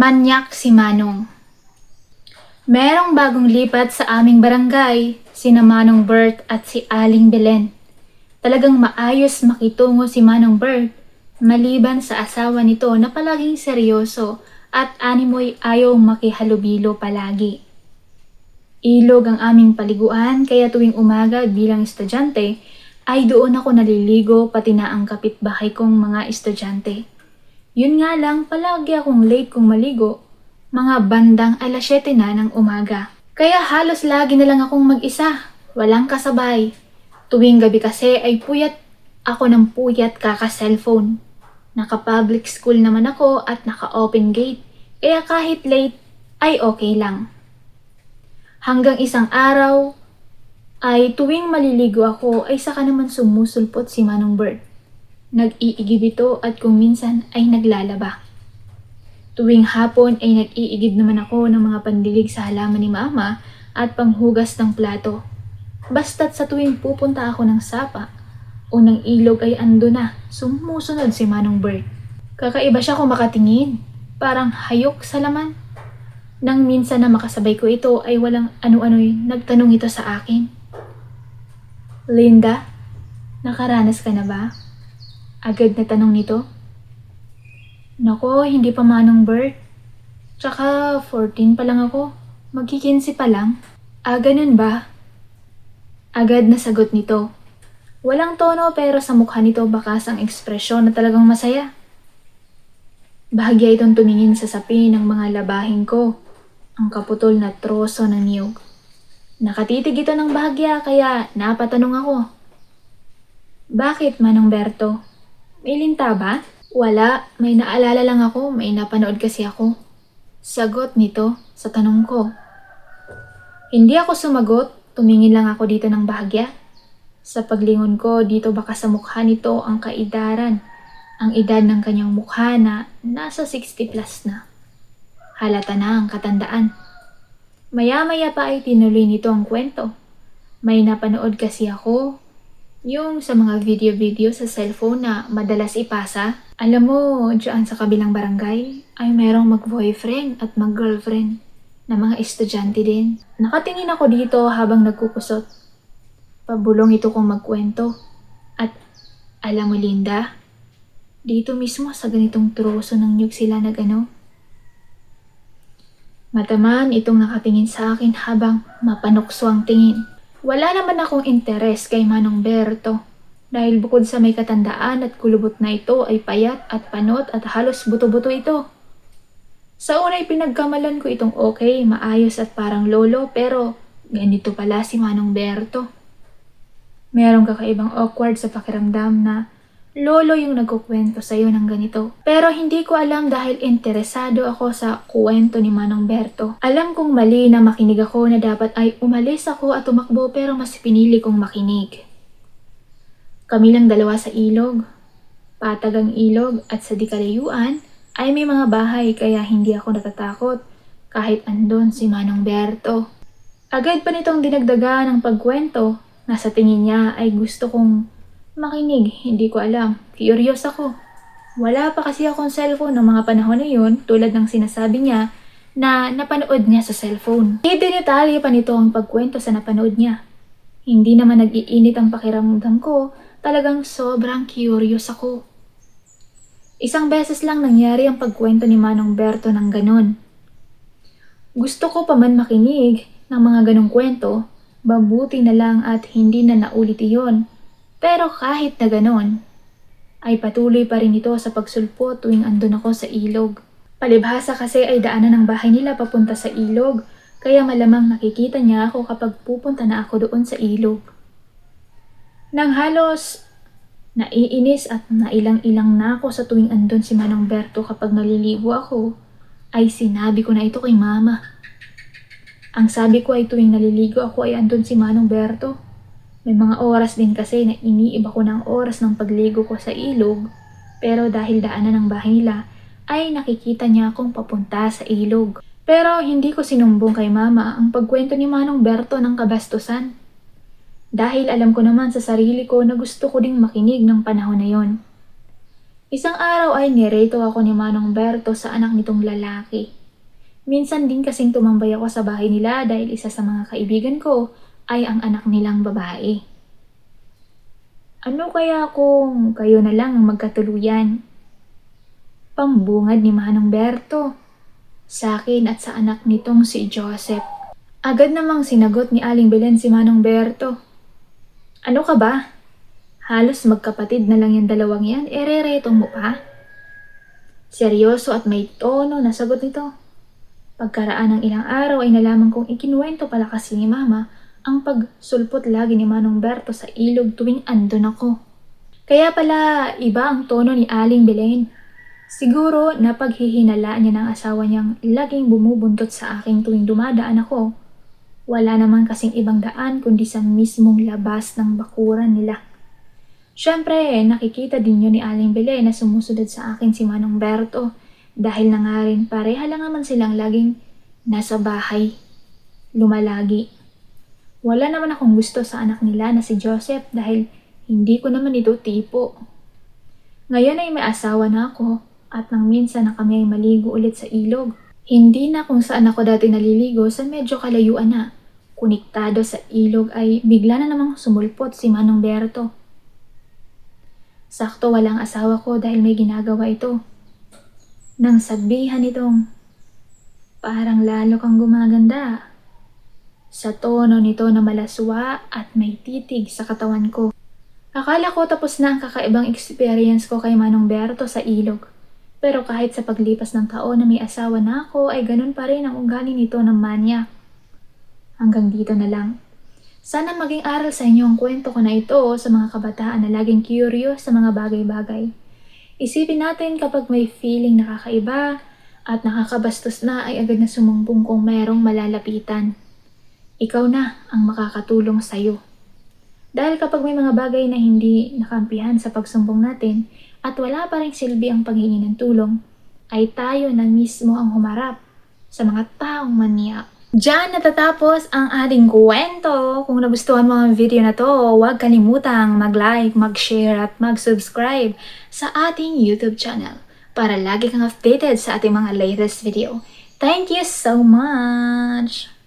Manyak si Manong. Merong bagong lipat sa aming barangay, sina Manong Bert at si Aling Belen. Talagang maayos makitungo si Manong Bert, maliban sa asawa nito na palaging seryoso at animoy ayaw makihalubilo palagi. Ilog ang aming paliguan kaya tuwing umaga bilang estudyante ay doon ako naliligo pati na ang kapitbahay kong mga estudyante. Yun nga lang, palagi akong late kung maligo, mga bandang 7:00 na ng umaga. Kaya halos lagi na lang akong mag-isa, walang kasabay. Tuwing gabi kasi ay puyat ako ng puyat kaka-cellphone. Naka-public school naman ako at naka-open gate, kaya kahit late ay okay lang. Hanggang isang araw ay tuwing maliligo ako ay saka naman sumusulpot si Manong Bert. Nag-iigib ito at kung minsan ay naglalaba. Tuwing hapon ay nag-iigib naman ako ng mga pandilig sa halaman ni Mama at panghugas ng plato. Basta't sa tuwing pupunta ako ng sapa, unang ilog ay ando na, sumusunod si Manong Bert. Kakaiba siya kung makatingin, parang hayok sa laman. Nang minsan na makasabay ko ito ay walang ano-ano'y nagtanong ito sa akin. Linda, nakaranas ka na ba? Agad na tanong nito. Nako, hindi pa Manong Bert. Tsaka 14 pa lang ako. Magki-15 pa lang. Ganun ba? Agad na sagot nito. Walang tono pero sa mukha nito bakas ang ekspresyon na talagang masaya. Bahagya itong tumingin sa sapi ng mga labahin ko. Ang kaputol na troso ng niyog. Nakatitig ito ng bahagya kaya napatanong ako. Bakit Manong Berto? May linta ba? Wala, may naalala lang ako, may napanood kasi ako. Sagot nito sa tanong ko. Hindi ako sumagot, tumingin lang ako dito ng bahagya. Sa paglingon ko, dito baka sa mukha nito ang kaidaran. Ang edad ng kanyang mukha na nasa 60 plus na. Halata na ang katandaan. Maya-maya pa ay tinuloy nito ang kwento. May napanood kasi ako, yung sa mga video-video sa cellphone na madalas ipasa. Alam mo, dyan sa kabilang barangay ay merong mag-boyfriend at mag-girlfriend na mga estudyante din. Nakatingin ako dito habang nagkukusot. Pabulong ito kong magkwento. At alam mo Linda, dito mismo sa ganitong troso ng nyug sila nagano. Mataman itong nakatingin sa akin habang mapanukso ang tingin. Wala naman akong interes kay Manong Berto dahil bukod sa may katandaan at kulubot na ito ay payat at panot at halos buto-buto ito. Sa unay pinagkamalan ko itong okay, maayos at parang lolo pero ganito pala si Manong Berto. Merong kakaibang awkward sa pakiramdam na lolo yung nagkukwento sa'yo ng ganito. Pero hindi ko alam dahil interesado ako sa kuwento ni Manong Berto. Alam kong mali na makinig ako na dapat ay umalis ako at tumakbo pero mas pinili kong makinig. Kami lang dalawa sa ilog. Patag ang ilog at sa di kalayuan ay may mga bahay kaya hindi ako natatakot kahit andon si Manong Berto. Agad pa nitong dinagdaga ng pagkwento na sa tingin niya ay gusto kong makinig, hindi ko alam. Curious ako. Wala pa kasi akong cellphone ng mga panahon na yun tulad ng sinasabi niya na napanood niya sa cellphone. Idinitalye pa nito ang pagkwento sa napanood niya. Hindi naman nag-iinit ang pakiramdam ko, talagang sobrang curious ako. Isang beses lang nangyari ang pagkwento ni Manong Berto ng ganon. Gusto ko pa man makinig ng mga ganong kwento, mabuti na lang at hindi na naulit iyon. Pero kahit na ganon, ay patuloy pa rin ito sa pagsulpot tuwing andun ako sa ilog. Palibhasa kasi ay daanan ng bahay nila papunta sa ilog, kaya malamang nakikita niya ako kapag pupunta na ako doon sa ilog. Nang halos naiinis at nailang-ilang na ako sa tuwing andun si Manong Berto kapag naliligo ako, ay sinabi ko na ito kay Mama. Ang sabi ko ay tuwing naliligo ako ay andun si Manong Berto. May mga oras din kasi na iniiba ko ng oras ng pagligo ko sa ilog, pero dahil daanan ng bahay nila, ay nakikita niya akong papunta sa ilog. Pero hindi ko sinumbong kay Mama ang pagkwento ni Manong Berto ng kabastusan. Dahil alam ko naman sa sarili ko na gusto ko ding makinig ng panahon na yon. Isang araw ay nireto ako ni Manong Berto sa anak nitong lalaki. Minsan din kasing tumambay ako sa bahay nila dahil isa sa mga kaibigan ko ay ang anak nilang babae. Ano kaya kung kayo na lang ang magkatuluyan? Pambungad ni Manong Berto sa akin at sa anak nitong si Joseph. Agad namang sinagot ni Aling Belen si Manong Berto. Ano ka ba? Halos magkapatid na lang yung dalawang yan, erereto mo pa? Seryoso at may tono na sagot nito. Pagkaraan ng ilang araw ay nalaman kong ikinuwento pala kasi ni Mama ang pagsulpot lagi ni Manong Berto sa ilog tuwing andon ako. Kaya pala iba ang tono ni Aling Belen. Siguro napaghihinalaan niya ng asawa niyang laging bumubuntot sa akin tuwing dumadaan ako. Wala naman kasing ibang daan kundi sa mismong labas ng bakuran nila. Siyempre, nakikita din yun ni Aling Belen na sumusunod sa akin si Manong Berto dahil na nga rin pareha lang naman silang laging nasa bahay, lumalagi. Wala naman akong gusto sa anak nila na si Joseph dahil hindi ko naman ito tipo. Ngayon ay may asawa na ako at nang minsan na kami ay maligo ulit sa ilog. Hindi na kung saan ako dati naliligo sa medyo kalayuan na. Konektado sa ilog ay bigla na namang sumulpot si Manong Berto. Sakto walang asawa ko dahil may ginagawa ito. Nang sabihan itong, parang lalo kang gumaganda. Sa tono nito na malaswa at may titig sa katawan ko. Akala ko tapos na ang kakaibang experience ko kay Manong Berto sa ilog. Pero kahit sa paglipas ng taon na may asawa na ako ay ganun pa rin ang ugali nito ng manyak. Hanggang dito na lang. Sana maging aral sa inyo ang kwento ko na ito sa mga kabataan na laging curious sa mga bagay-bagay. Isipin natin kapag may feeling nakakaiba at nakakabastos na ay agad na sumumbong kung mayroong malalapitan. Ikaw na ang makakatulong sa'yo. Dahil kapag may mga bagay na hindi nakampihan sa pagsumbong natin at wala pa ring silbi ang paghingi ng tulong, ay tayo na mismo ang humarap sa mga taong manyak. Diyan natatapos ang ating kwento. Kung nagustuhan mo ang video na to, huwag kalimutang mag-like, mag-share at mag-subscribe sa ating YouTube channel para lagi kang updated sa ating mga latest video. Thank you so much!